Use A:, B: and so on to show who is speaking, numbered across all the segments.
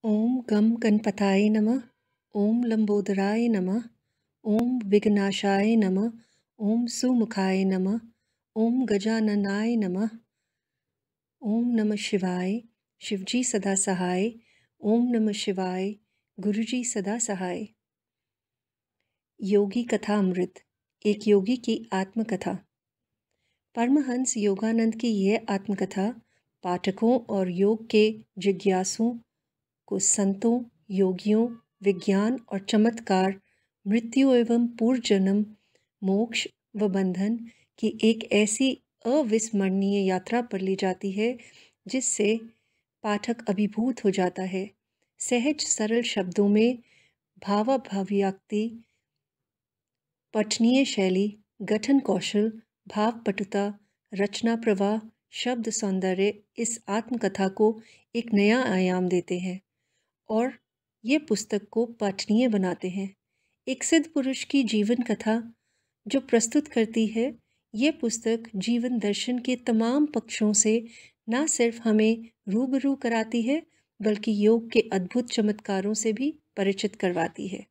A: ओम गम गणपताय नमः। ओम लंबोदराय नमः। ओम विघ्नाशाय नमः। ओम सुमुखाय नमः। ओम गजाननाय नमः। ओम नमः शिवाय। शिवजी सदा सहाय। ओम नमः शिवाय। गुरुजी सदा सहाय। योगी कथा अमृत। एक योगी की आत्मकथा। परमहंस योगानंद की यह आत्मकथा पाठकों और योग के जिज्ञासुओं को संतों, योगियों, विज्ञान और चमत्कार, मृत्यु एवं पूर्व जन्म, मोक्ष व बंधन की एक ऐसी अविस्मरणीय यात्रा पर ले जाती है जिससे पाठक अभिभूत हो जाता है। सहज सरल शब्दों में भावाभिव्यक्ति, पठनीय शैली, गठन कौशल, भाव पटुता, रचना प्रवाह, शब्द सौंदर्य इस आत्मकथा को एक नया आयाम देते हैं और ये पुस्तक को पठनीय बनाते हैं। एक सिद्ध पुरुष की जीवन कथा जो प्रस्तुत करती है, ये पुस्तक जीवन दर्शन के तमाम पक्षों से न सिर्फ हमें रूबरू कराती है बल्कि योग के अद्भुत चमत्कारों से भी परिचित करवाती है।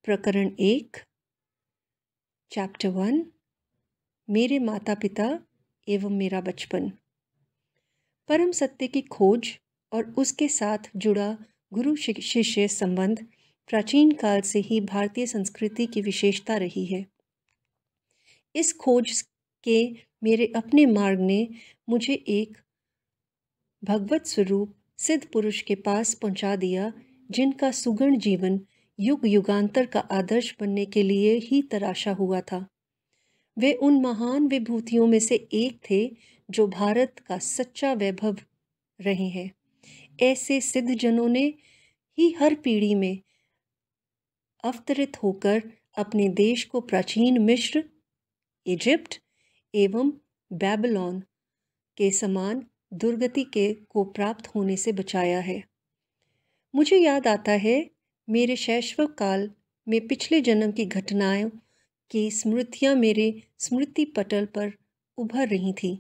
A: प्रकरण 1, चैप्टर 1, मेरे माता पिता एवं मेरा बचपन। परम सत्य की खोज और उसके साथ जुड़ा गुरु शिष्य संबंध प्राचीन काल से ही भारतीय संस्कृति की विशेषता रही है। इस खोज के मेरे अपने मार्ग ने मुझे एक भगवत स्वरूप सिद्ध पुरुष के पास पहुंचा दिया जिनका सुगण जीवन युग युगांतर का आदर्श बनने के लिए ही तराशा हुआ था। वे उन महान विभूतियों में से एक थे जो भारत का सच्चा वैभव रहे हैं। ऐसे सिद्ध जनों ने ही हर पीढ़ी में अवतरित होकर अपने देश को प्राचीन मिस्र, इजिप्ट एवं बेबीलोन के समान दुर्गति को प्राप्त होने से बचाया है। मुझे याद आता है मेरे शैशव काल में पिछले जन्म की घटनाओं की स्मृतियाँ मेरे स्मृति पटल पर उभर रही थीं।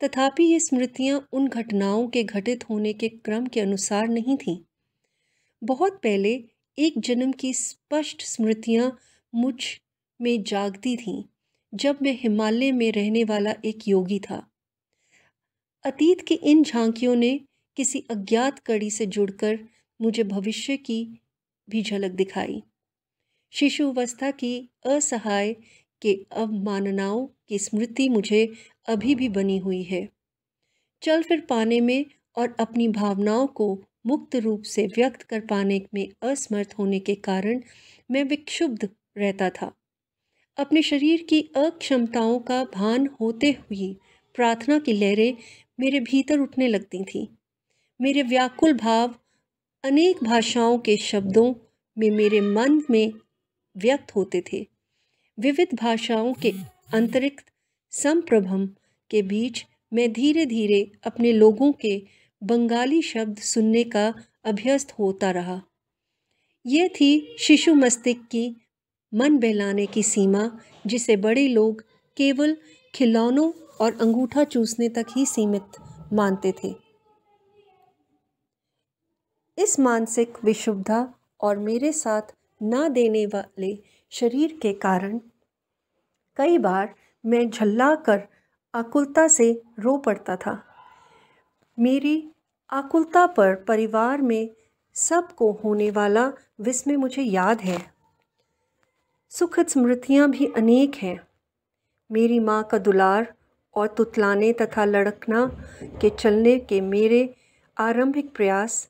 A: तथापि ये स्मृतियाँ उन घटनाओं के घटित होने के क्रम के अनुसार नहीं थीं। बहुत पहले एक जन्म की स्पष्ट स्मृतियाँ मुझ में जागती थीं जब मैं हिमालय में रहने वाला एक योगी था। अतीत की इन झांकियों ने किसी अज्ञात कड़ी से जुड़कर मुझे भविष्य की भी झलक दिखाई। शिशुअवस्था की असहाय के अवमाननाओं की स्मृति मुझे अभी भी बनी हुई है। चल फिर पाने में और अपनी भावनाओं को मुक्त रूप से व्यक्त कर पाने में असमर्थ होने के कारण मैं विक्षुब्ध रहता था। अपने शरीर की अक्षमताओं का भान होते हुए प्रार्थना की लहरें मेरे भीतर उठने लगती थीं। मेरे व्याकुल भाव अनेक भाषाओं के शब्दों में मेरे मन में व्यक्त होते थे। विविध भाषाओं के अंतरिक्त संप्रभम के बीच मैं धीरे धीरे अपने लोगों के बंगाली शब्द सुनने का अभ्यस्त होता रहा। यह थी शिशु मस्तिष्क की मन बहलाने की सीमा जिसे बड़े लोग केवल खिलौनों और अंगूठा चूसने तक ही सीमित मानते थे। इस मानसिक विक्षुब्धता और मेरे साथ ना देने वाले शरीर के कारण कई बार मैं झल्ला कर आकुलता से रो पड़ता था। मेरी आकुलता पर परिवार में सबको होने वाला विस्मय मुझे याद है। सुखद स्मृतियाँ भी अनेक हैं। मेरी माँ का दुलार और तुतलाने तथा लड़कना के चलने के मेरे आरंभिक प्रयास,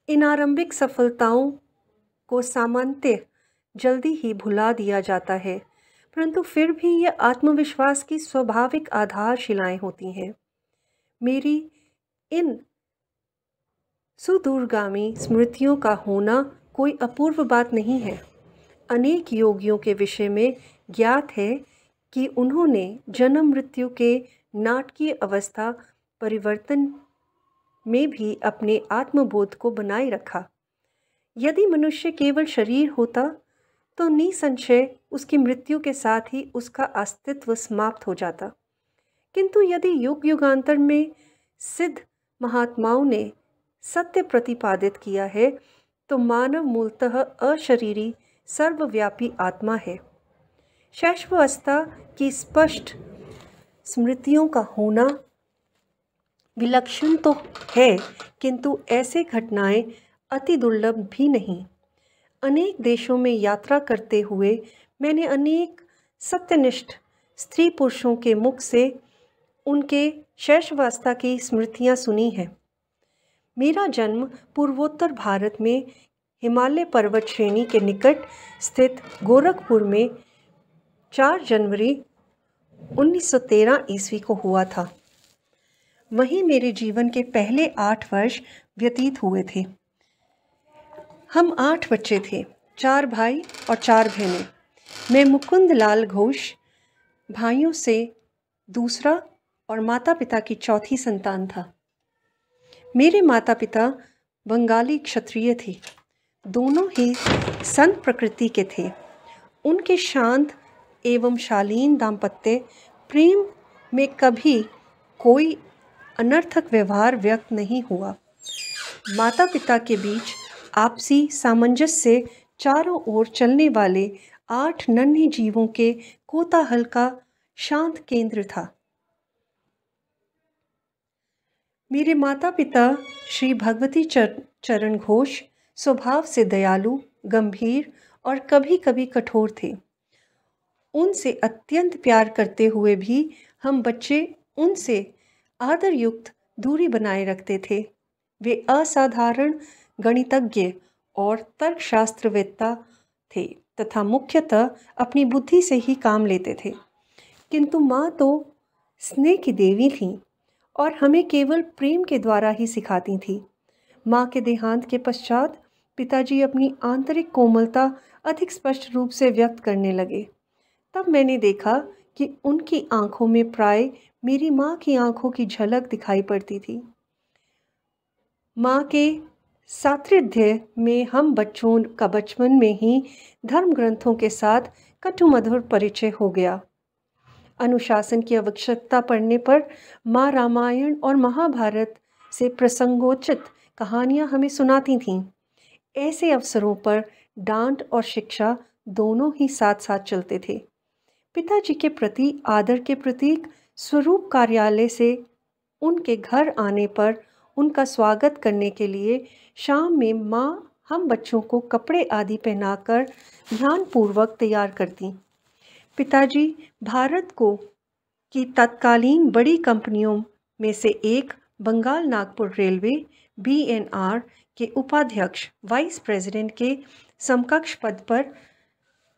A: इन आरंभिक सफलताओं को सामान्यतः जल्दी ही भुला दिया जाता है, परंतु फिर भी यह आत्मविश्वास की स्वाभाविक आधारशिलाएं होती हैं। मेरी इन सुदूरगामी स्मृतियों का होना कोई अपूर्व बात नहीं है। अनेक योगियों के विषय में ज्ञात है कि उन्होंने जन्म मृत्यु के नाटकीय अवस्था परिवर्तन में भी अपने आत्मबोध को बनाए रखा। यदि मनुष्य केवल शरीर होता तो निसंशय उसकी मृत्यु के साथ ही उसका अस्तित्व समाप्त हो जाता, किंतु यदि युग युगांतर में सिद्ध महात्माओं ने सत्य प्रतिपादित किया है तो मानव मूलतः अशरीरी सर्वव्यापी आत्मा है। शैशवावस्था की स्पष्ट स्मृतियों का होना विलक्षण तो है, किंतु ऐसे घटनाएं अति दुर्लभ भी नहीं। अनेक देशों में यात्रा करते हुए मैंने अनेक सत्यनिष्ठ स्त्री पुरुषों के मुख से उनके शैशवावस्था की स्मृतियां सुनी हैं। मेरा जन्म पूर्वोत्तर भारत में हिमालय पर्वत श्रेणी के निकट स्थित गोरखपुर में 4 जनवरी 1913 ईस्वी को हुआ था। वहीं मेरे जीवन के पहले 8 वर्ष व्यतीत हुए थे। हम 8 बच्चे थे, 4 भाई और 4 बहनें। मैं मुकुंद लाल घोष भाइयों से दूसरा और माता पिता की चौथी संतान था। मेरे माता पिता बंगाली क्षत्रिय थे। दोनों ही संत प्रकृति के थे। उनके शांत एवं शालीन दाम्पत्य प्रेम में कभी कोई अनर्थक व्यवहार व्यक्त नहीं हुआ। माता पिता के बीच आपसी सामंजस्य से चारों ओर चलने वाले 8 नन्हे जीवों के कोलाहल का शांत केंद्र था। मेरे माता पिता श्री भगवती चरण घोष स्वभाव से दयालु, गंभीर और कभी कभी कठोर थे। उनसे अत्यंत प्यार करते हुए भी हम बच्चे उनसे आदरयुक्त दूरी बनाए रखते थे। वे असाधारण गणितज्ञ और तर्कशास्त्रवेत्ता थे तथा मुख्यतः अपनी बुद्धि से ही काम लेते थे। किंतु माँ तो स्नेह की देवी थीं और हमें केवल प्रेम के द्वारा ही सिखाती थी। माँ के देहांत के पश्चात पिताजी अपनी आंतरिक कोमलता अधिक स्पष्ट रूप से व्यक्त करने लगे। तब मैंने देखा कि उनकी आंखों में प्राय मेरी माँ की आंखों की झलक दिखाई पड़ती थी। माँ के सानिध्य में हम बच्चों का बचपन में ही धर्म ग्रंथों के साथ कटुमधुर परिचय हो गया। अनुशासन की आवश्यकता पड़ने पर माँ रामायण और महाभारत से प्रसंगोचित कहानियाँ हमें सुनाती थीं। ऐसे अवसरों पर डांट और शिक्षा दोनों ही साथ साथ चलते थे। पिताजी के प्रति आदर के प्रतीक स्वरूप कार्यालय से उनके घर आने पर उनका स्वागत करने के लिए शाम में माँ हम बच्चों को कपड़े आदि पहनाकर ध्यानपूर्वक तैयार करती। पिताजी भारत की तत्कालीन बड़ी कंपनियों में से एक बंगाल नागपुर रेलवे BNR के उपाध्यक्ष वाइस प्रेसिडेंट के समकक्ष पद पर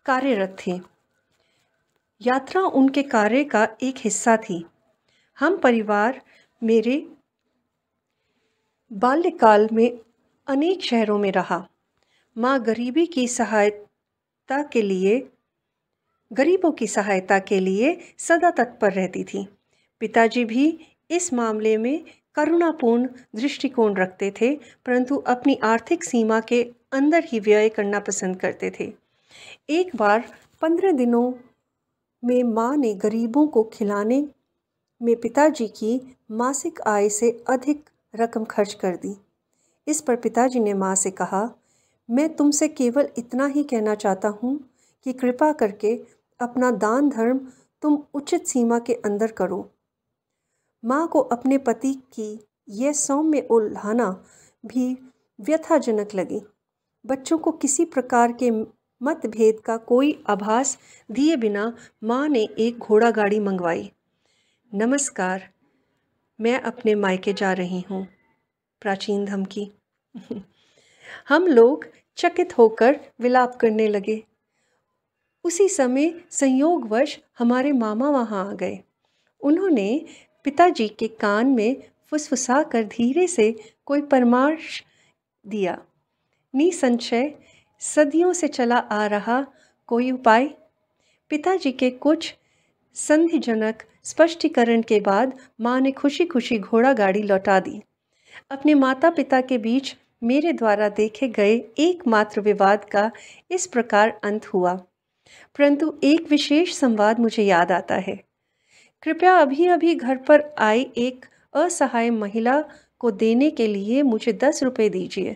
A: कार्यरत थे। यात्रा उनके कार्य का एक हिस्सा थी। हम परिवार मेरे बाल्यकाल में अनेक शहरों में रहा। माँ गरीबों की सहायता के लिए सदा तत्पर रहती थी। पिताजी भी इस मामले में करुणापूर्ण दृष्टिकोण रखते थे, परंतु अपनी आर्थिक सीमा के अंदर ही व्यय करना पसंद करते थे। एक बार 15 दिनों में माँ ने गरीबों को खिलाने में पिताजी की मासिक आय से अधिक रकम खर्च कर दी। इस पर पिताजी ने माँ से कहा, मैं तुमसे केवल इतना ही कहना चाहता हूँ कि कृपा करके अपना दान धर्म तुम उचित सीमा के अंदर करो। माँ को अपने पति की यह सौम्य उल्हाना भी व्यथाजनक लगी। बच्चों को किसी प्रकार के मतभेद का कोई आभास दिए बिना माँ ने एक घोड़ा गाड़ी मंगवाई। नमस्कार, मैं अपने मायके जा रही हूँ। प्राचीन धमकी। हम लोग चकित होकर विलाप करने लगे। उसी समय संयोगवश हमारे मामा वहाँ आ गए। उन्होंने पिताजी के कान में फुसफुसा कर धीरे से कोई परामर्श दिया। निसंशय सदियों से चला आ रहा कोई उपाय। पिताजी के कुछ संधिजनक स्पष्टीकरण के बाद माँ ने खुशी खुशी घोड़ा गाड़ी लौटा दी। अपने माता पिता के बीच मेरे द्वारा देखे गए एकमात्र विवाद का इस प्रकार अंत हुआ। परंतु एक विशेष संवाद मुझे याद आता है। कृपया अभी अभी घर पर आई एक असहाय महिला को देने के लिए मुझे 10 रुपए दीजिए।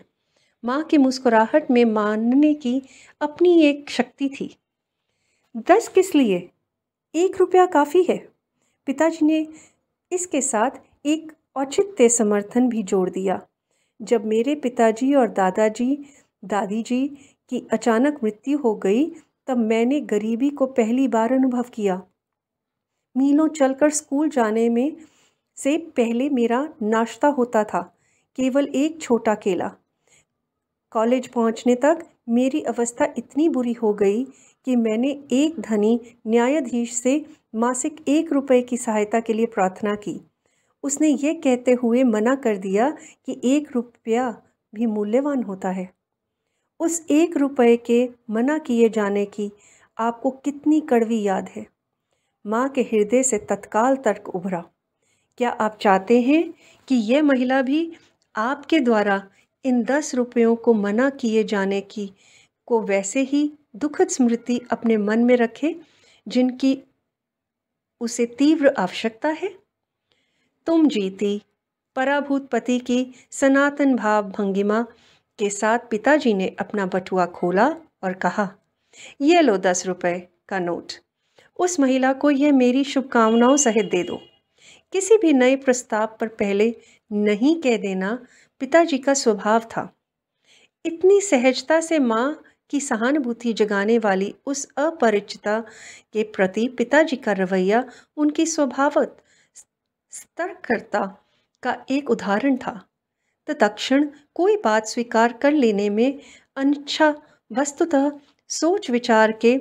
A: माँ की मुस्कुराहट में मानने की अपनी एक शक्ति थी। 10 किस लिए? 1 रुपया काफ़ी है। पिताजी ने इसके साथ एक औचित्य समर्थन भी जोड़ दिया। जब मेरे पिताजी और दादी जी की अचानक मृत्यु हो गई, तब मैंने गरीबी को पहली बार अनुभव किया। मीलों चलकर स्कूल जाने में से पहले मेरा नाश्ता होता था केवल एक छोटा केला। कॉलेज पहुंचने तक मेरी अवस्था इतनी बुरी हो गई कि मैंने एक धनी न्यायाधीश से मासिक 1 रुपए की सहायता के लिए प्रार्थना की। उसने ये कहते हुए मना कर दिया कि 1 रुपया भी मूल्यवान होता है। उस 1 रुपए के मना किए जाने की आपको कितनी कड़वी याद है? माँ के हृदय से तत्काल तर्क उभरा। क्या आप चाहते हैं कि यह महिला भी आपके द्वारा इन 10 रुपयों को मना किए जाने की को वैसे ही दुखद स्मृति अपने मन में रखे जिनकी उसे तीव्र आवश्यकता है? तुम जीती। पराभूत पति की सनातन भाव भंगिमा के साथ पिताजी ने अपना बटुआ खोला और कहा, ये लो 10 रुपए का नोट। उस महिला को यह मेरी शुभकामनाओं सहित दे दो। किसी भी नए प्रस्ताव पर पहले नहीं कह देना पिताजी का स्वभाव था। इतनी सहजता से माँ की सहानुभूति जगाने वाली उस अपरिचिता के प्रति पिताजी का रवैया उनकी स्वभावत सतर्कता का एक उदाहरण था। तत्क्षण कोई बात स्वीकार कर लेने में अनिच्छा वस्तुतः सोच विचार के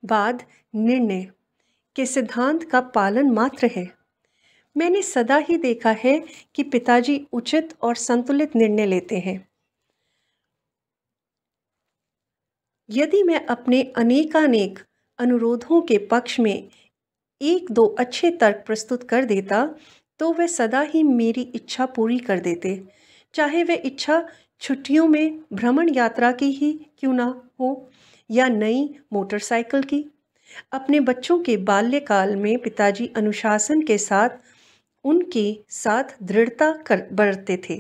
A: बाद निर्णय के सिद्धांत का पालन मात्र है। मैंने सदा ही देखा है कि पिताजी उचित और संतुलित निर्णय लेते हैं। यदि मैं अपने अनेकानेक अनुरोधों के पक्ष में 1-2 अच्छे तर्क प्रस्तुत कर देता, तो वे सदा ही मेरी इच्छा पूरी कर देते, चाहे वे इच्छा छुट्टियों में भ्रमण यात्रा की ही क्यों ना हो या नई मोटरसाइकिल की। अपने बच्चों के बाल्यकाल में पिताजी अनुशासन के साथ उनके साथ दृढ़ता बरतते थे,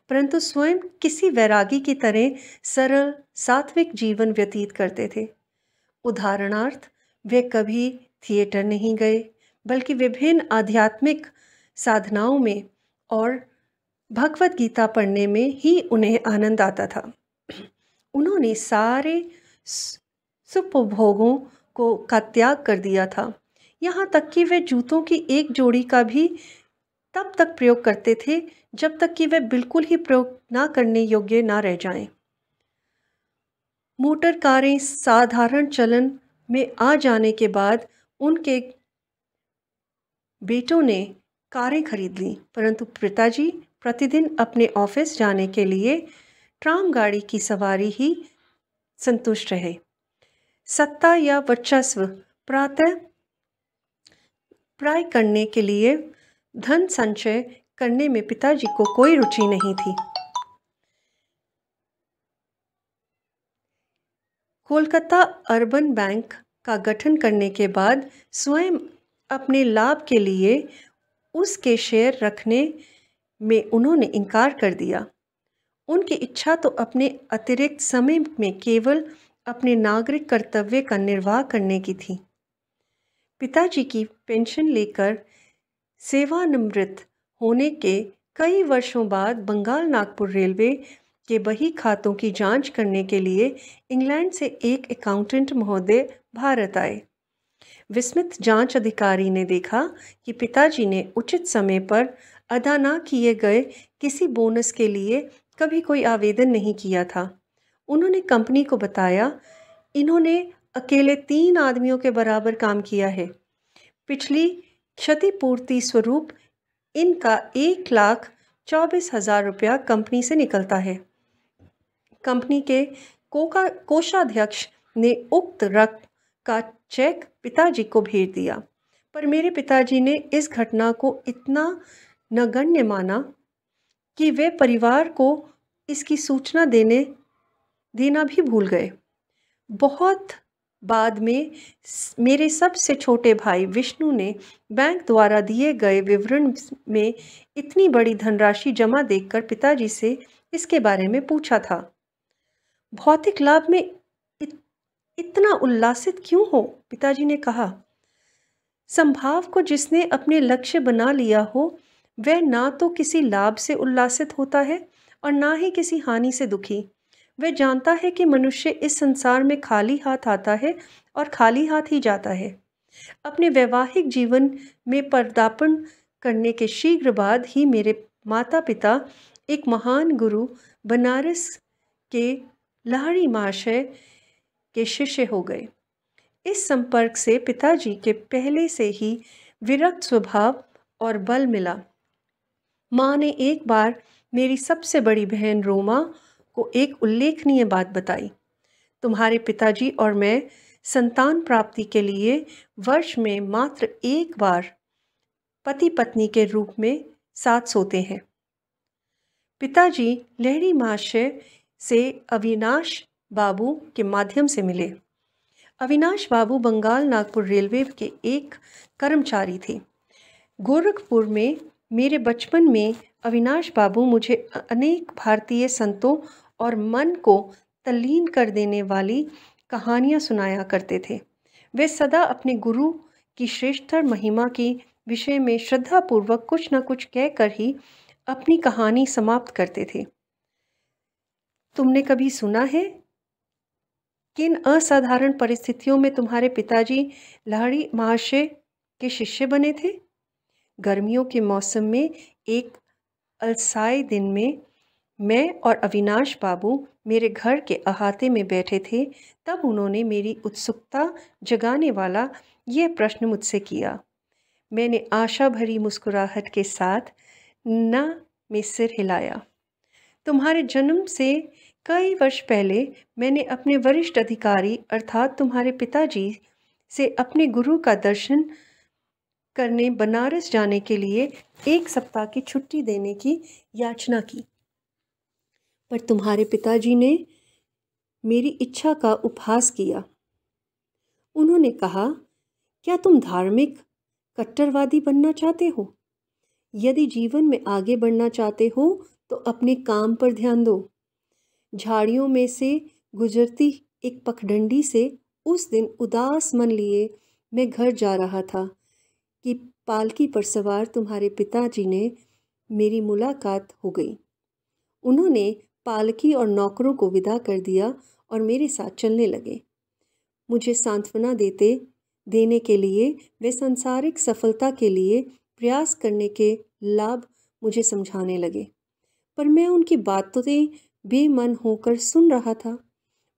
A: परंतु स्वयं किसी वैरागी की तरह सरल सात्विक जीवन व्यतीत करते थे। उदाहरणार्थ, वे कभी थिएटर नहीं गए, बल्कि विभिन्न आध्यात्मिक साधनाओं में और भगवत गीता पढ़ने में ही उन्हें आनंद आता था। उन्होंने सारे सुपभोगों का त्याग कर दिया था, यहाँ तक कि वे जूतों की एक जोड़ी का भी तब तक प्रयोग करते थे जब तक कि वे बिल्कुल ही प्रयोग ना करने योग्य ना रह जाएं। मोटर कारें साधारण चलन में आ जाने के बाद उनके बेटों ने कारें खरीद लीं, परंतु पिताजी प्रतिदिन अपने ऑफिस जाने के लिए ट्राम गाड़ी की सवारी ही संतुष्ट रहे। सत्ता या वर्चस्व प्राय करने के लिए धन संचय करने में पिताजी को कोई रुचि नहीं थी। कोलकाता अर्बन बैंक का गठन करने के बाद स्वयं अपने लाभ के लिए उसके शेयर रखने में उन्होंने इनकार कर दिया। उनकी इच्छा तो अपने अतिरिक्त समय में केवल अपने नागरिक कर्तव्य का निर्वाह करने की थी। पिताजी की पेंशन लेकर सेवानिवृत्त होने के कई वर्षों बाद बंगाल नागपुर रेलवे के बही खातों की जांच करने के लिए इंग्लैंड से एक अकाउंटेंट महोदय भारत आए। विस्मित जांच अधिकारी ने देखा कि पिताजी ने उचित समय पर अदा न किए गए किसी बोनस के लिए कभी कोई आवेदन नहीं किया था। उन्होंने कंपनी को बताया, इन्होंने अकेले 3 आदमियों के बराबर काम किया है। पिछली क्षतिपूर्ति स्वरूप इनका 1,24,000 रुपया कंपनी से निकलता है। कंपनी के कोषाध्यक्ष ने उक्त रकम का चेक पिताजी को भेज दिया, पर मेरे पिताजी ने इस घटना को इतना नगण्य माना कि वे परिवार को इसकी सूचना देना भी भूल गए। बहुत बाद में मेरे सबसे छोटे भाई विष्णु ने बैंक द्वारा दिए गए विवरण में इतनी बड़ी धनराशि जमा देखकर पिताजी से इसके बारे में पूछा था। भौतिक लाभ में इतना उल्लासित क्यों हो? पिताजी ने कहा। संभाव को जिसने अपने लक्ष्य बना लिया हो वह ना तो किसी लाभ से उल्लासित होता है और ना ही किसी हानि से दुखी। वह जानता है कि मनुष्य इस संसार में खाली हाथ आता है और खाली हाथ ही जाता है। अपने वैवाहिक जीवन में पदार्पण करने के शीघ्र बाद ही मेरे माता पिता एक महान गुरु बनारस के लाहिड़ी महाशय के शिष्य हो गए। इस संपर्क से पिताजी के पहले से ही विरक्त स्वभाव और बल मिला। माँ ने एक बार मेरी सबसे बड़ी बहन रोमा को एक उल्लेखनीय बात बताई। तुम्हारे पिताजी और मैं संतान प्राप्ति के लिए वर्ष में मात्र एक बार पति पत्नी के रूप में साथ सोते हैं। पिताजी लाहिड़ी महाशय से अविनाश बाबू के माध्यम से मिले। अविनाश बाबू बंगाल नागपुर रेलवे के एक कर्मचारी थे। गोरखपुर में मेरे बचपन में अविनाश बाबू मुझे अनेक भारतीय संतों और मन को तल्लीन कर देने वाली कहानियाँ सुनाया करते थे। वे सदा अपने गुरु की श्रेष्ठतर महिमा के विषय में श्रद्धापूर्वक कुछ न कुछ कहकर ही अपनी कहानी समाप्त करते थे। तुमने कभी सुना है किन असाधारण परिस्थितियों में तुम्हारे पिताजी लाहिड़ी महाशय के शिष्य बने थे? गर्मियों के मौसम में एक अलसाए दिन में मैं और अविनाश बाबू मेरे घर के अहाते में बैठे थे। तब उन्होंने मेरी उत्सुकता जगाने वाला यह प्रश्न मुझसे किया। मैंने आशा भरी मुस्कुराहट के साथ न में सिर हिलाया। तुम्हारे जन्म से कई वर्ष पहले मैंने अपने वरिष्ठ अधिकारी अर्थात तुम्हारे पिताजी से अपने गुरु का दर्शन करने बनारस जाने के लिए एक सप्ताह की छुट्टी देने की याचना की, पर तुम्हारे पिताजी ने मेरी इच्छा का उपहास किया। उन्होंने कहा, क्या तुम धार्मिक कट्टरवादी बनना चाहते हो? यदि जीवन में आगे बढ़ना चाहते हो तो अपने काम पर ध्यान दो। झाड़ियों में से गुजरती एक पगडंडी से उस दिन उदास मन लिए मैं घर जा रहा था कि पालकी पर सवार तुम्हारे पिताजी ने मेरी मुलाकात हो गई। उन्होंने पालकी और नौकरों को विदा कर दिया और मेरे साथ चलने लगे। मुझे सांत्वना देने के लिए वे सांसारिक सफलता के लिए प्रयास करने के लाभ मुझे समझाने लगे, पर मैं उनकी बातों बेमन होकर सुन रहा था।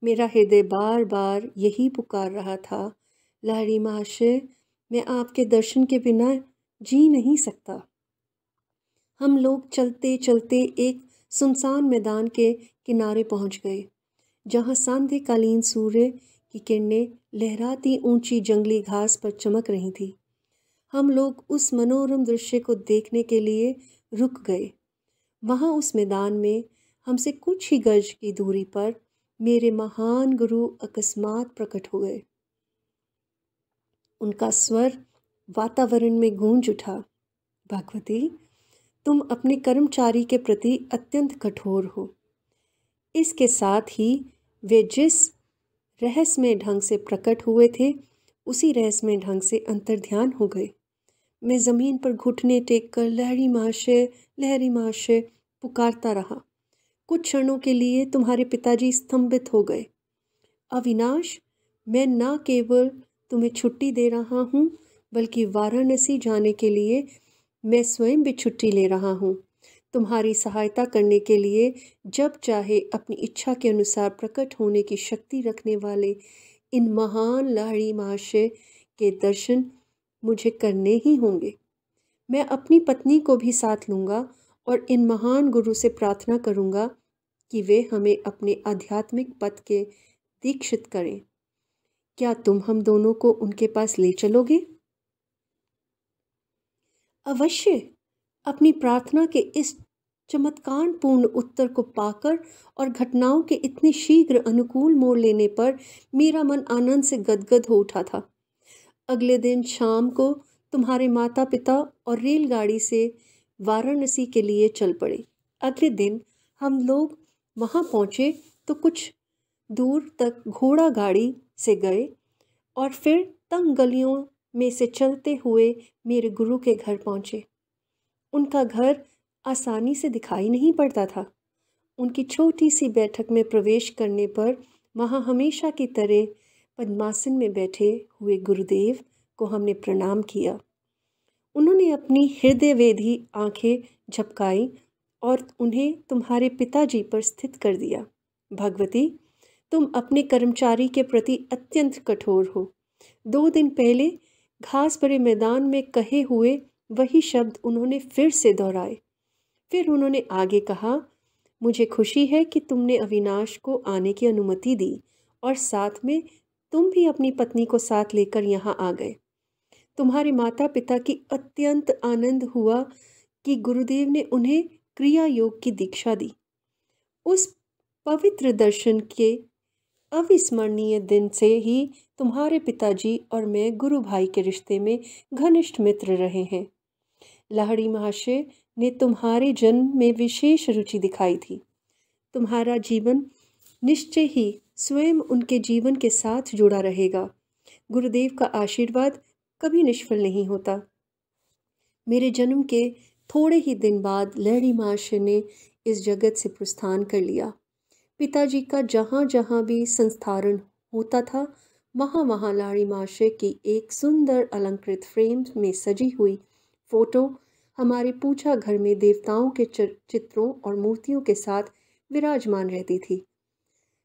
A: मेरा हृदय बार बार यही पुकार रहा था, लाहिड़ी महाशय, मैं आपके दर्शन के बिना जी नहीं सकता। हम लोग चलते चलते एक सुनसान मैदान के किनारे पहुंच गए, जहां सांध्यकालीन सूर्य की किरणें लहराती ऊंची जंगली घास पर चमक रही थी। हम लोग उस मनोरम दृश्य को देखने के लिए रुक गए। वहां उस मैदान में हमसे कुछ ही गज की दूरी पर मेरे महान गुरु अकस्मात प्रकट हो गए। उनका स्वर वातावरण में गूंज उठा, भगवती, तुम अपने कर्मचारी के प्रति अत्यंत कठोर हो। इसके साथ ही वे जिस रहस्यमय ढंग से प्रकट हुए थे उसी रहस्यमय ढंग से अंतर्ध्यान हो गए। मैं ज़मीन पर घुटने टेक कर लाहिड़ी महाशय पुकारता रहा। कुछ क्षणों के लिए तुम्हारे पिताजी स्तंभित हो गए। अविनाश, मैं न केवल तुम्हें छुट्टी दे रहा हूँ बल्कि वाराणसी जाने के लिए मैं स्वयं भी छुट्टी ले रहा हूँ। तुम्हारी सहायता करने के लिए जब चाहे अपनी इच्छा के अनुसार प्रकट होने की शक्ति रखने वाले इन महान लाहिड़ी महाशय के दर्शन मुझे करने ही होंगे। मैं अपनी पत्नी को भी साथ लूँगा और इन महान गुरु से प्रार्थना करूँगा कि वे हमें अपने आध्यात्मिक पथ के दीक्षित करें। क्या तुम हम दोनों को उनके पास ले चलोगे? अवश्य। अपनी प्रार्थना के इस चमत्कारपूर्ण उत्तर को पाकर और घटनाओं के इतने शीघ्र अनुकूल मोड़ लेने पर मेरा मन आनंद से गदगद हो उठा था। अगले दिन शाम को तुम्हारे माता पिता और रेलगाड़ी से वाराणसी के लिए चल पड़े। अगले दिन हम लोग वहाँ पहुँचे तो कुछ दूर तक घोड़ा गाड़ी से गए और फिर तंग गलियों में से चलते हुए मेरे गुरु के घर पहुँचे। उनका घर आसानी से दिखाई नहीं पड़ता था। उनकी छोटी सी बैठक में प्रवेश करने पर वहाँ हमेशा की तरह पद्मासन में बैठे हुए गुरुदेव को हमने प्रणाम किया। उन्होंने अपनी हृदयवेधी आंखें झपकाई और उन्हें तुम्हारे पिताजी पर स्थित कर दिया। भगवती, तुम अपने कर्मचारी के प्रति अत्यंत कठोर हो। 2 दिन पहले घास भरे मैदान में कहे हुए वही शब्द उन्होंने फिर से दोहराए। फिर उन्होंने आगे कहा, मुझे खुशी है कि तुमने अविनाश को आने की अनुमति दी और साथ में तुम भी अपनी पत्नी को साथ लेकर यहाँ आ गए। तुम्हारे माता पिता की अत्यंत आनंद हुआ कि गुरुदेव ने उन्हें क्रिया योग की दीक्षा दी। उस पवित्र दर्शन के अविस्मरणीय दिन से ही तुम्हारे पिताजी और मैं गुरु भाई के रिश्ते में घनिष्ठ मित्र रहे हैं। लाहिड़ी महाशय ने तुम्हारे जन्म में विशेष रुचि दिखाई थी। तुम्हारा जीवन निश्चय ही स्वयं उनके जीवन के साथ जुड़ा रहेगा। गुरुदेव का आशीर्वाद कभी निष्फल नहीं होता। मेरे जन्म के थोड़े ही दिन बाद लाहिड़ी महाशय ने इस जगत से प्रस्थान कर लिया। पिताजी का जहाँ जहाँ भी संस्थारण होता था वहाँ वहाँ लाहिड़ी महाशय की एक सुंदर अलंकृत फ्रेम में सजी हुई फोटो हमारे पूजा घर में देवताओं के चित्रों और मूर्तियों के साथ विराजमान रहती थी।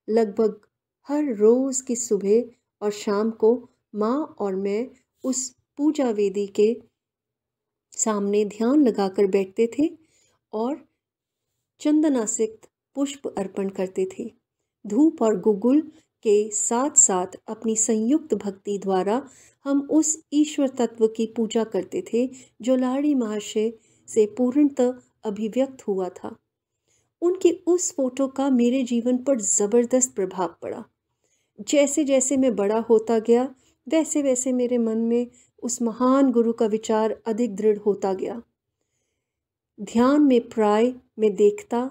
A: लगभग हर रोज़ की सुबह और शाम को माँ और मैं उस पूजा वेदी के सामने ध्यान लगाकर बैठते थे और चंदनासिक्त पुष्प अर्पण करते थे। धूप और गुगुल के साथ साथ अपनी संयुक्त भक्ति द्वारा हम उस ईश्वर तत्व की पूजा करते थे जो लाहिड़ी महाशय से पूर्णतः अभिव्यक्त हुआ था। उनकी उस फोटो का मेरे जीवन पर ज़बरदस्त प्रभाव पड़ा। जैसे जैसे मैं बड़ा होता गया वैसे वैसे मेरे मन में उस महान गुरु का विचार अधिक दृढ़ होता गया। ध्यान में प्राय मैं देखता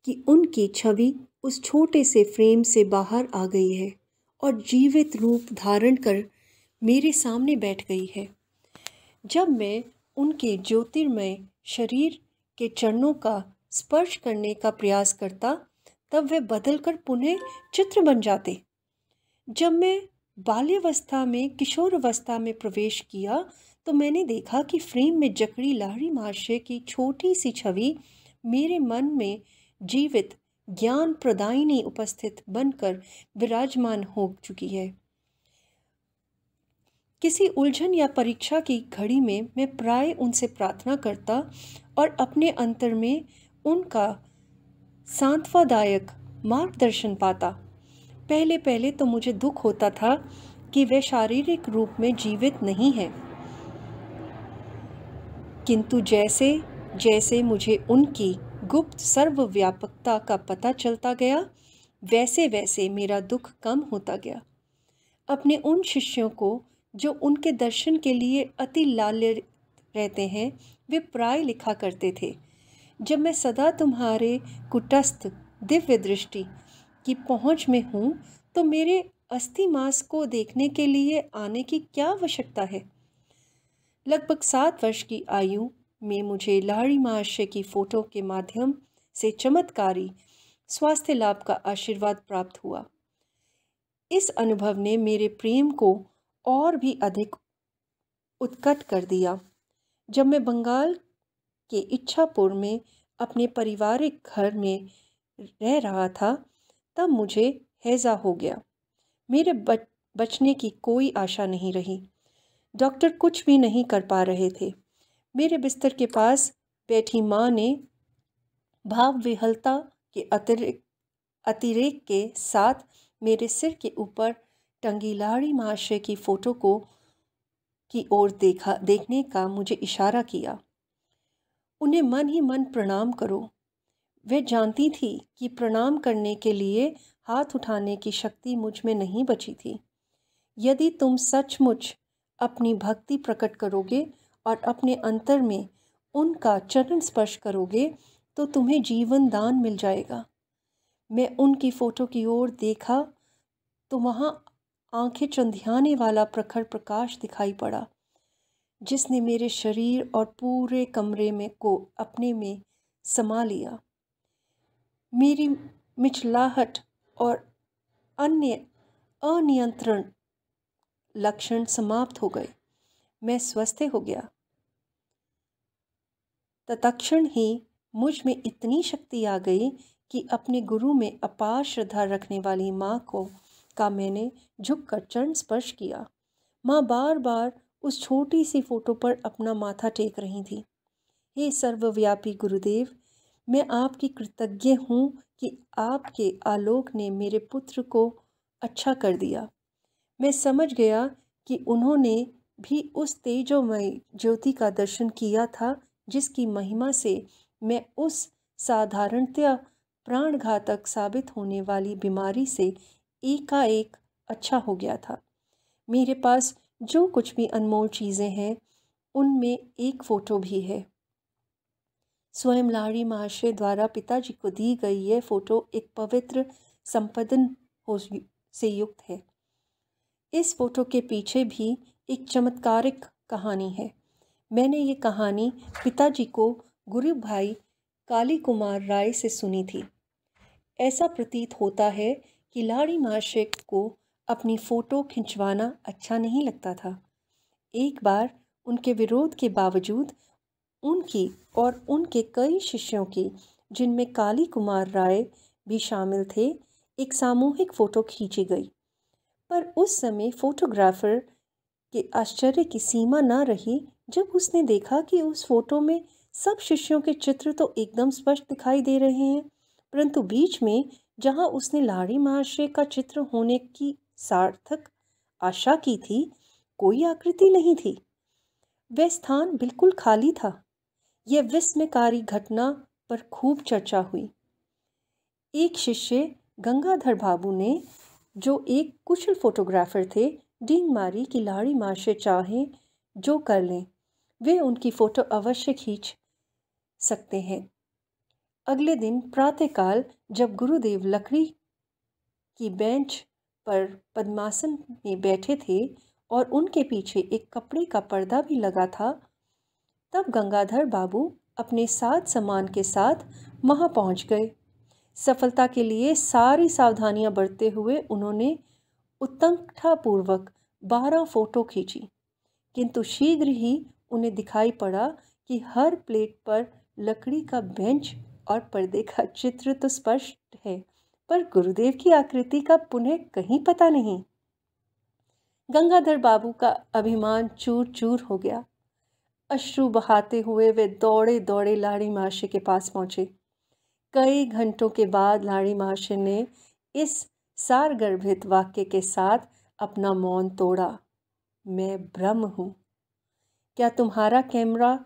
A: कि उनकी छवि उस छोटे से फ्रेम से बाहर आ गई है और जीवित रूप धारण कर मेरे सामने बैठ गई है। जब मैं उनके ज्योतिर्मय शरीर के चरणों का स्पर्श करने का प्रयास करता तब वे बदलकर पुनः चित्र बन जाते। जब मैं बाल्यावस्था में किशोरावस्था में प्रवेश किया तो मैंने देखा कि फ्रेम में जकड़ी लाहिड़ी महाशय की छोटी सी छवि मेरे मन में जीवित ज्ञान प्रदायिनी उपस्थित बनकर विराजमान हो चुकी है। किसी उलझन या परीक्षा की घड़ी में मैं प्राय उनसे प्रार्थना करता और अपने अंतर में उनका सांत्वदायक मार्गदर्शन पाता। पहले पहले तो मुझे दुख होता था कि वे शारीरिक रूप में जीवित नहीं हैं, किंतु जैसे जैसे मुझे उनकी गुप्त सर्वव्यापकता का पता चलता गया वैसे वैसे मेरा दुख कम होता गया। अपने उन शिष्यों को जो उनके दर्शन के लिए अति लाल्य रहते हैं वे प्राय लिखा करते थे, जब मैं सदा तुम्हारे कुटस्थ दिव्य दृष्टि की पहुँच में हूँ तो मेरे अस्थि मांस को देखने के लिए आने की क्या आवश्यकता है। लगभग 7 वर्ष की आयु में मुझे लाहिड़ी महाशय की फोटो के माध्यम से चमत्कारी स्वास्थ्य लाभ का आशीर्वाद प्राप्त हुआ। इस अनुभव ने मेरे प्रेम को और भी अधिक उत्कट कर दिया। जब मैं बंगाल के इच्छापुर में अपने पारिवारिक घर में रह रहा था तब मुझे हैजा हो गया। मेरे बचने की कोई आशा नहीं रही। डॉक्टर कुछ भी नहीं कर पा रहे थे। मेरे बिस्तर के पास बैठी माँ ने भाव विहलता के अतिरेक के साथ मेरे सिर के ऊपर टंगी लाड़ी महाशय की फ़ोटो की ओर देखने का मुझे इशारा किया। उन्हें मन ही मन प्रणाम करो। वे जानती थी कि प्रणाम करने के लिए हाथ उठाने की शक्ति मुझ में नहीं बची थी। यदि तुम सचमुच अपनी भक्ति प्रकट करोगे और अपने अंतर में उनका चरण स्पर्श करोगे तो तुम्हें जीवन दान मिल जाएगा। मैं उनकी फ़ोटो की ओर देखा तो वहाँ आंखें चंधियाने वाला प्रखर प्रकाश दिखाई पड़ा, जिसने मेरे शरीर और पूरे कमरे में को अपने में समा लिया। मेरी मिचलाहट और अन्य अनियंत्रण लक्षण समाप्त हो गए। मैं स्वस्थ हो गया। तत्क्षण ही मुझ में इतनी शक्ति आ गई कि अपने गुरु में अपार श्रद्धा रखने वाली माँ का मैंने झुककर चरण स्पर्श किया। माँ बार बार उस छोटी सी फोटो पर अपना माथा टेक रही थी। हे सर्वव्यापी गुरुदेव, मैं आपकी कृतज्ञ हूँ कि आपके आलोक ने मेरे पुत्र को अच्छा कर दिया। मैं समझ गया कि उन्होंने भी उस तेजोमय ज्योति का दर्शन किया था जिसकी महिमा से मैं उस साधारणतया प्राणघातक साबित होने वाली बीमारी से एकाएक अच्छा हो गया था। मेरे पास जो कुछ भी अनमोल चीज़ें हैं उनमें एक फ़ोटो भी है। स्वयं लाड़ी महाशय द्वारा पिताजी को दी गई यह फ़ोटो एक पवित्र संपदन से युक्त है। इस फ़ोटो के पीछे भी एक चमत्कारिक कहानी है। मैंने ये कहानी पिताजी को गुरु भाई काली कुमार राय से सुनी थी। ऐसा प्रतीत होता है कि लाड़ी महाशय को अपनी फ़ोटो खिंचवाना अच्छा नहीं लगता था। एक बार उनके विरोध के बावजूद उनकी और उनके कई शिष्यों की, जिनमें काली कुमार राय भी शामिल थे, एक सामूहिक फ़ोटो खींची गई। पर उस समय फोटोग्राफर के आश्चर्य की सीमा न रही जब उसने देखा कि उस फोटो में सब शिष्यों के चित्र तो एकदम स्पष्ट दिखाई दे रहे हैं, परंतु बीच में जहां उसने लाड़ी महाशय का चित्र होने की सार्थक आशा की थी, कोई आकृति नहीं थी। वह स्थान बिल्कुल खाली था। यह विस्मयकारी घटना पर खूब चर्चा हुई। एक शिष्य गंगाधर बाबू ने, जो एक कुशल फोटोग्राफर थे, डींग मारी कि लाड़ी महाशय चाहे जो कर लें, वे उनकी फ़ोटो अवश्य खींच सकते हैं। अगले दिन प्रातःकाल जब गुरुदेव लकड़ी की बेंच पर पद्मासन में बैठे थे और उनके पीछे एक कपड़े का पर्दा भी लगा था, तब गंगाधर बाबू अपने साथ सामान के साथ वहाँ पहुँच गए। सफलता के लिए सारी सावधानियां बरतते हुए उन्होंने उत्कंठापूर्वक 12 फ़ोटो खींची, किंतु शीघ्र ही उन्हें दिखाई पड़ा कि हर प्लेट पर लकड़ी का बेंच और पर्दे का चित्र तो स्पष्ट है, पर गुरुदेव की आकृति का पुनः कहीं पता नहीं। गंगाधर बाबू का अभिमान चूर चूर हो गया। अश्रु बहाते हुए वे दौड़े दौड़े लाड़ी महाशय के पास पहुंचे। कई घंटों के बाद लाड़ी महाशय ने इस सारगर्भित वाक्य के साथ अपना मौन तोड़ा, मैं ब्रह्म हूँ। क्या तुम्हारा कैमरा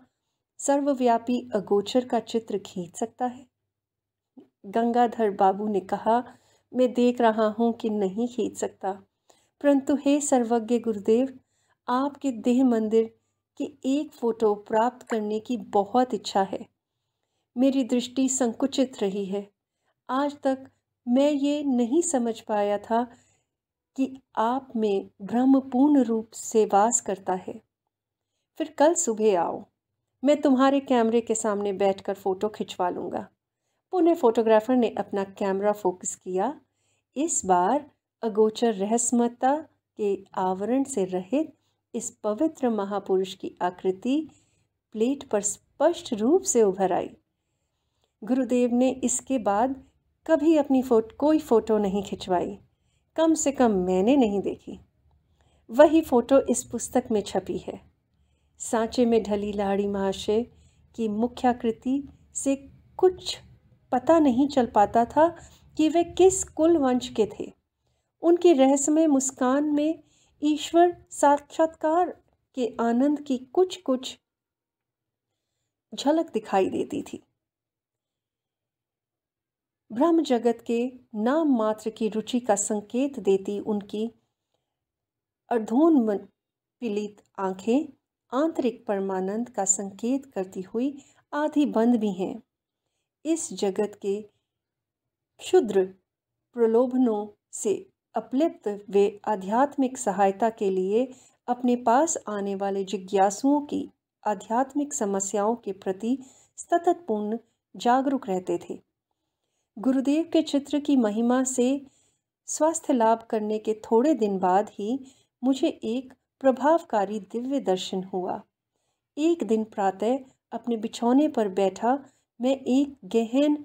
A: सर्वव्यापी अगोचर का चित्र खींच सकता है? गंगाधर बाबू ने कहा, मैं देख रहा हूँ कि नहीं खींच सकता, परंतु हे सर्वज्ञ गुरुदेव, आपके देह मंदिर की एक फ़ोटो प्राप्त करने की बहुत इच्छा है। मेरी दृष्टि संकुचित रही है। आज तक मैं ये नहीं समझ पाया था कि आप में ब्रह्म पूर्ण रूप से वास करता है। फिर कल सुबह आओ, मैं तुम्हारे कैमरे के सामने बैठकर फ़ोटो खिंचवा लूँगा। पुनः फोटोग्राफर ने अपना कैमरा फोकस किया। इस बार अगोचर रहस्यमयता के आवरण से रहित इस पवित्र महापुरुष की आकृति प्लेट पर स्पष्ट रूप से उभर आई। गुरुदेव ने इसके बाद कभी अपनी कोई फ़ोटो नहीं खिंचवाई, कम से कम मैंने नहीं देखी। वही फ़ोटो इस पुस्तक में छपी है। सांचे में ढली लाड़ी महाशय की मुख्याकृति से कुछ पता नहीं चल पाता था कि वे किस कुल वंश के थे। उनकी रहस्यमय मुस्कान में ईश्वर साक्षात्कार के आनंद की कुछ कुछ झलक दिखाई देती थी। ब्रह्म जगत के नाम मात्र की रुचि का संकेत देती उनकी अर्धोन्मीलित आंखें आंतरिक परमानंद का संकेत करती हुई आधी बंद भी हैं। इस जगत के क्षुद्र प्रलोभनों से अपलिप्त वे आध्यात्मिक सहायता के लिए अपने पास आने वाले जिज्ञासुओं की आध्यात्मिक समस्याओं के प्रति सतत पूर्ण जागरूक रहते थे। गुरुदेव के चित्र की महिमा से स्वास्थ्य लाभ करने के थोड़े दिन बाद ही मुझे एक प्रभावकारी दिव्य दर्शन हुआ। एक दिन प्रातः अपने बिछौने पर बैठा मैं एक गहन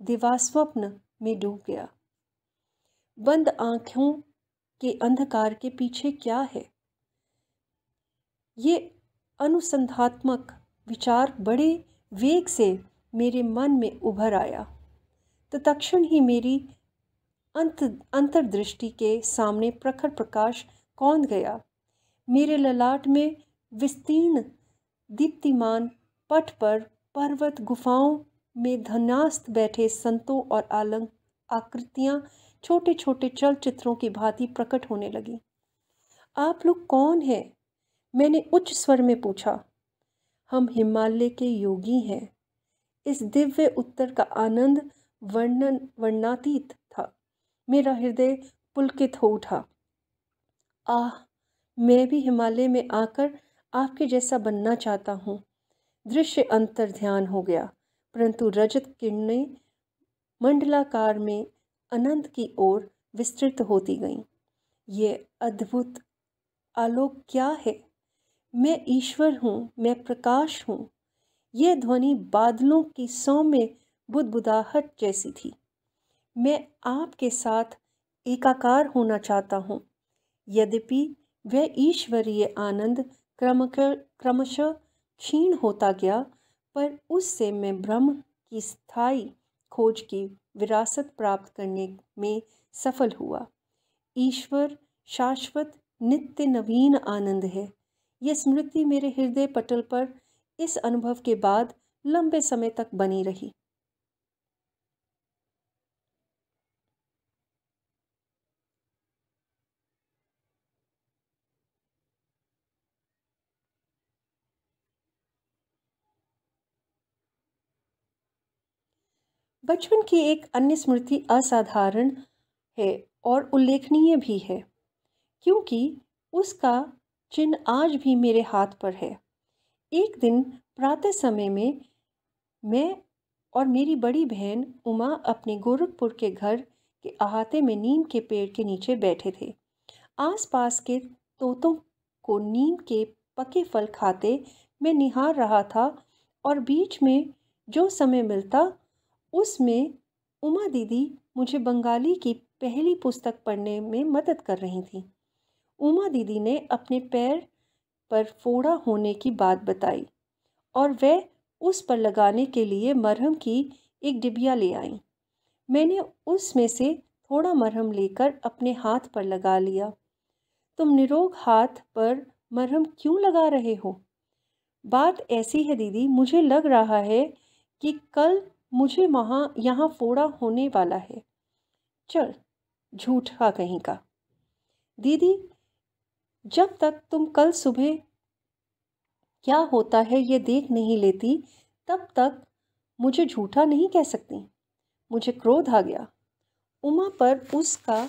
A: दिवास्वप्न में डूब गया। बंद आंखों के अंधकार के पीछे क्या है? ये अनुसंधात्मक विचार बड़े वेग से मेरे मन में उभर आया तो तत्क्षण ही मेरी अंतर्दृष्टि के सामने प्रखर प्रकाश कौंध गया। मेरे ललाट में विस्तीर्ण दीप्तिमान पट पर पर्वत गुफाओं में ध्यानस्थ बैठे संतों और आकृतियां छोटे छोटे चलचित्रों की भांति प्रकट होने लगी। आप लोग कौन हैं? मैंने उच्च स्वर में पूछा। हम हिमालय के योगी हैं। इस दिव्य उत्तर का आनंद वर्णनातीत था। मेरा हृदय पुलकित हो उठा। आह, मैं भी हिमालय में आकर आपके जैसा बनना चाहता हूँ। दृश्य अंतर ध्यान हो गया, परंतु रजत किरणें मंडलाकार में अनंत की ओर विस्तृत होती गईं। ये अद्भुत आलोक क्या है? मैं ईश्वर हूँ, मैं प्रकाश हूँ। यह ध्वनि बादलों की सौम्य बुदबुदाहट जैसी थी। मैं आपके साथ एकाकार होना चाहता हूँ। यद्यपि वह ईश्वरीय आनंद क्रमशः क्षीण होता गया, पर उससे मैं ब्रह्म की स्थायी खोज की विरासत प्राप्त करने में सफल हुआ। ईश्वर शाश्वत नित्य नवीन आनंद है। यह स्मृति मेरे हृदय पटल पर इस अनुभव के बाद लंबे समय तक बनी रही। बचपन की एक अन्य स्मृति असाधारण है और उल्लेखनीय भी है, क्योंकि उसका चिन्ह आज भी मेरे हाथ पर है। एक दिन प्रातः समय में मैं और मेरी बड़ी बहन उमा अपने गोरखपुर के घर के अहाते में नीम के पेड़ के नीचे बैठे थे। आसपास के तोतों को नीम के पके फल खाते मैं निहार रहा था और बीच में जो समय मिलता उसमें उमा दीदी मुझे बंगाली की पहली पुस्तक पढ़ने में मदद कर रही थी। उमा दीदी ने अपने पैर पर फोड़ा होने की बात बताई और वह उस पर लगाने के लिए मरहम की एक डिबिया ले आई। मैंने उसमें से थोड़ा मरहम लेकर अपने हाथ पर लगा लिया। तुम निरोग हाथ पर मरहम क्यों लगा रहे हो? बात ऐसी है दीदी, मुझे लग रहा है कि कल मुझे यहाँ फोड़ा होने वाला है। चल, झूठा कहीं का। दीदी, जब तक तुम कल सुबह क्या होता है ये देख नहीं लेती, तब तक मुझे झूठा नहीं कह सकती। मुझे क्रोध आ गया। उमा पर उसका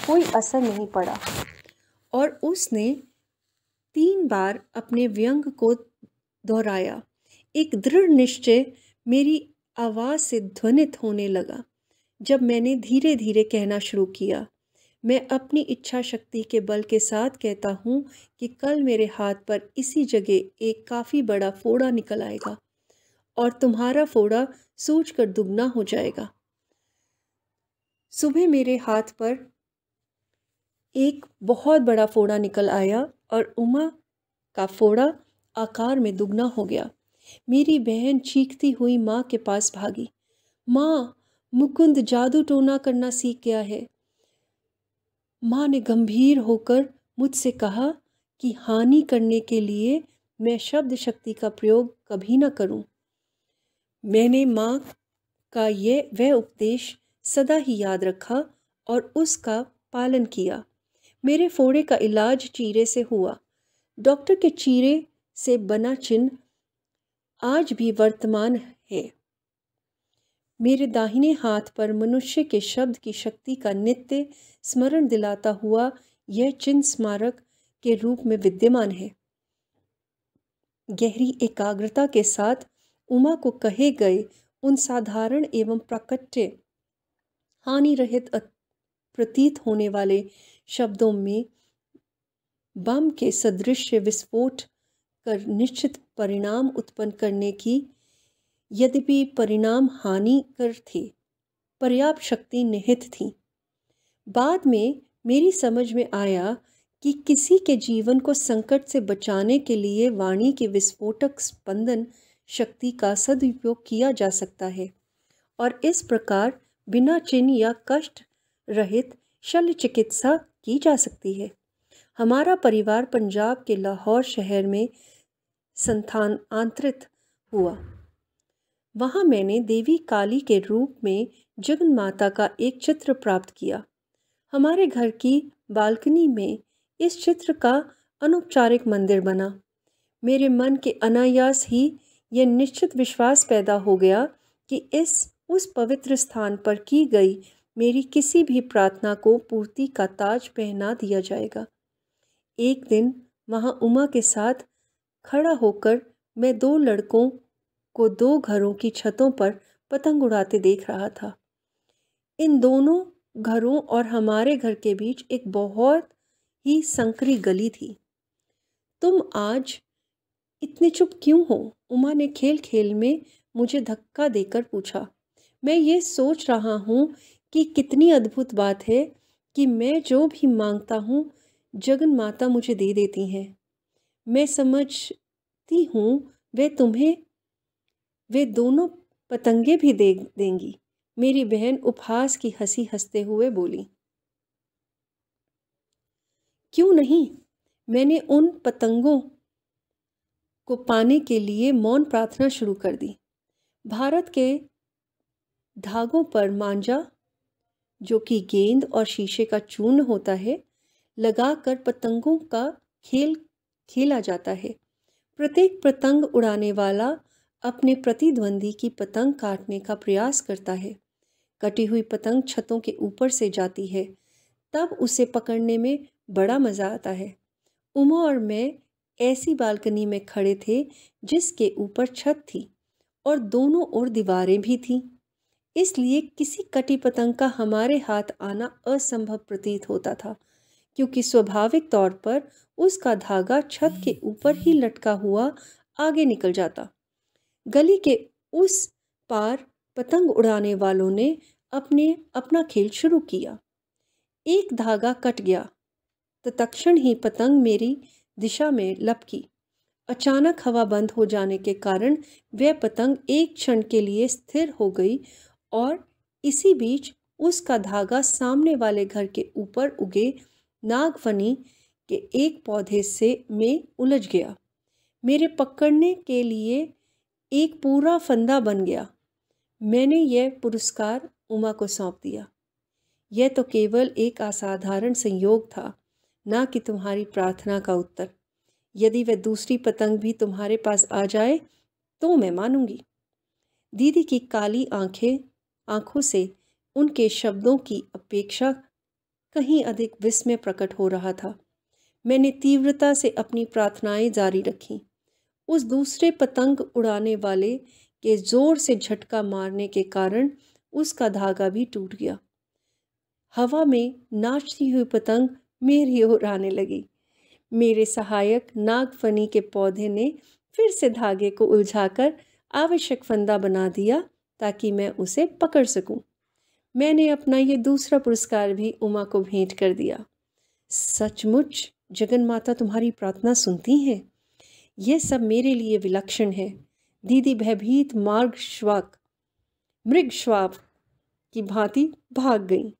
A: कोई असर नहीं पड़ा और उसने 3 बार अपने व्यंग को दोहराया। एक दृढ़ निश्चय मेरी आवाज़ से ध्वनित होने लगा जब मैंने धीरे धीरे कहना शुरू किया। मैं अपनी इच्छा शक्ति के बल के साथ कहता हूँ कि कल मेरे हाथ पर इसी जगह एक काफ़ी बड़ा फोड़ा निकल आएगा और तुम्हारा फोड़ा सूजकर दुगना हो जाएगा। सुबह मेरे हाथ पर एक बहुत बड़ा फोड़ा निकल आया और उमा का फोड़ा आकार में दुगना हो गया। मेरी बहन चीखती हुई माँ के पास भागी। माँ, मुकुंद जादू टोना करना सीख गया है। माँ ने गंभीर होकर मुझसे कहा कि हानि करने के लिए मैं शब्द शक्ति का प्रयोग कभी न करूं। मैंने माँ का वह उपदेश सदा ही याद रखा और उसका पालन किया। मेरे फोड़े का इलाज चीरे से हुआ। डॉक्टर के चीरे से बना चिन्ह आज भी वर्तमान है। मेरे दाहिने हाथ पर मनुष्य के शब्द की शक्ति का नित्य स्मरण दिलाता हुआ यह चिन्ह स्मारक के रूप में विद्यमान है। गहरी एकाग्रता के साथ उमा को कहे गए उन साधारण एवं प्राकट्य हानि रहित प्रतीत होने वाले शब्दों में बम के सदृश विस्फोट कर निश्चित परिणाम उत्पन्न करने की, यद्यपि परिणाम हानिकर थे, पर्याप्त शक्ति निहित थी। बाद में मेरी समझ में आया कि किसी के जीवन को संकट से बचाने के लिए वाणी के विस्फोटक स्पंदन शक्ति का सदुपयोग किया जा सकता है और इस प्रकार बिना चिन्ह या कष्ट रहित शल्य चिकित्सा की जा सकती है। हमारा परिवार पंजाब के लाहौर शहर में स्थानांतरित हुआ। वहाँ मैंने देवी काली के रूप में जगन माता का एक चित्र प्राप्त किया। हमारे घर की बालकनी में इस चित्र का अनौपचारिक मंदिर बना। मेरे मन के अनायास ही यह निश्चित विश्वास पैदा हो गया कि उस पवित्र स्थान पर की गई मेरी किसी भी प्रार्थना को पूर्ति का ताज पहना दिया जाएगा। एक दिन वहाँ उमा के साथ खड़ा होकर मैं दो लड़कों को दो घरों की छतों पर पतंग उड़ाते देख रहा था। इन दोनों घरों और हमारे घर के बीच एक बहुत ही संकरी गली थी। तुम आज इतने चुप क्यों हो? उमा ने खेल खेल में मुझे धक्का देकर पूछा। मैं ये सोच रहा हूँ कि कितनी अद्भुत बात है कि मैं जो भी मांगता हूँ जगन माता मुझे दे देती हैं। मैं समझती हूँ वे तुम्हें वे दोनों पतंगे भी दे देंगी। मेरी बहन उपहास की हंसी हंसते हुए बोली। क्यों नहीं? मैंने उन पतंगों को पाने के लिए मौन प्रार्थना शुरू कर दी। भारत के धागों पर मांझा, जो कि गेंद और शीशे का चूर्ण होता है, लगाकर पतंगों का खेल खेला जाता है। प्रत्येक पतंग उड़ाने वाला अपने प्रतिद्वंदी की पतंग काटने का प्रयास करता है। कटी हुई पतंग छतों के ऊपर से जाती है, तब उसे पकड़ने में बड़ा मज़ा आता है। उमा और मैं ऐसी बालकनी में खड़े थे जिसके ऊपर छत थी और दोनों ओर दीवारें भी थीं। इसलिए किसी कटी पतंग का हमारे हाथ आना असंभव प्रतीत होता था, क्योंकि स्वाभाविक तौर पर उसका धागा छत के ऊपर ही लटका हुआ आगे निकल जाता। गली के उस पार पतंग उड़ाने वालों ने अपना खेल शुरू किया। एक धागा कट गया तो तत्क्षण ही पतंग मेरी दिशा में लपकी। अचानक हवा बंद हो जाने के कारण वह पतंग एक क्षण के लिए स्थिर हो गई और इसी बीच उसका धागा सामने वाले घर के ऊपर उगे नागफनी के एक पौधे में उलझ गया। मेरे पकड़ने के लिए एक पूरा फंदा बन गया। मैंने यह पुरस्कार उमा को सौंप दिया। यह तो केवल एक असाधारण संयोग था, ना कि तुम्हारी प्रार्थना का उत्तर। यदि वह दूसरी पतंग भी तुम्हारे पास आ जाए तो मैं मानूंगी। दीदी की काली आंखों से उनके शब्दों की अपेक्षा कहीं अधिक विस्मय प्रकट हो रहा था। मैंने तीव्रता से अपनी प्रार्थनाएं जारी रखीं। उस दूसरे पतंग उड़ाने वाले के जोर से झटका मारने के कारण उसका धागा भी टूट गया। हवा में नाचती हुई पतंग मेरी ओर आने लगी। मेरे सहायक नागफनी के पौधे ने फिर से धागे को उलझाकर आवश्यक फंदा बना दिया ताकि मैं उसे पकड़ सकूं। मैंने अपना ये दूसरा पुरस्कार भी उमा को भेंट कर दिया। सचमुच जगन माता तुम्हारी प्रार्थना सुनती हैं। यह सब मेरे लिए विलक्षण है। दीदी भयभीत मृग श्वाप की भांति भाग गई।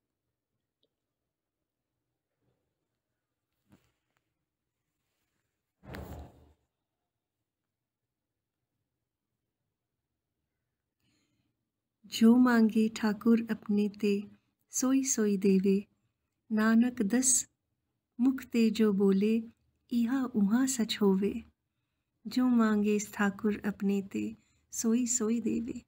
A: जो मांगे ठाकुर अपने ते सोई सोई देवे। नानक दस मुख ते जो बोले इहा उहा सच होवे। जो मांगे ठाकुर अपने ते सोई सोई देवे।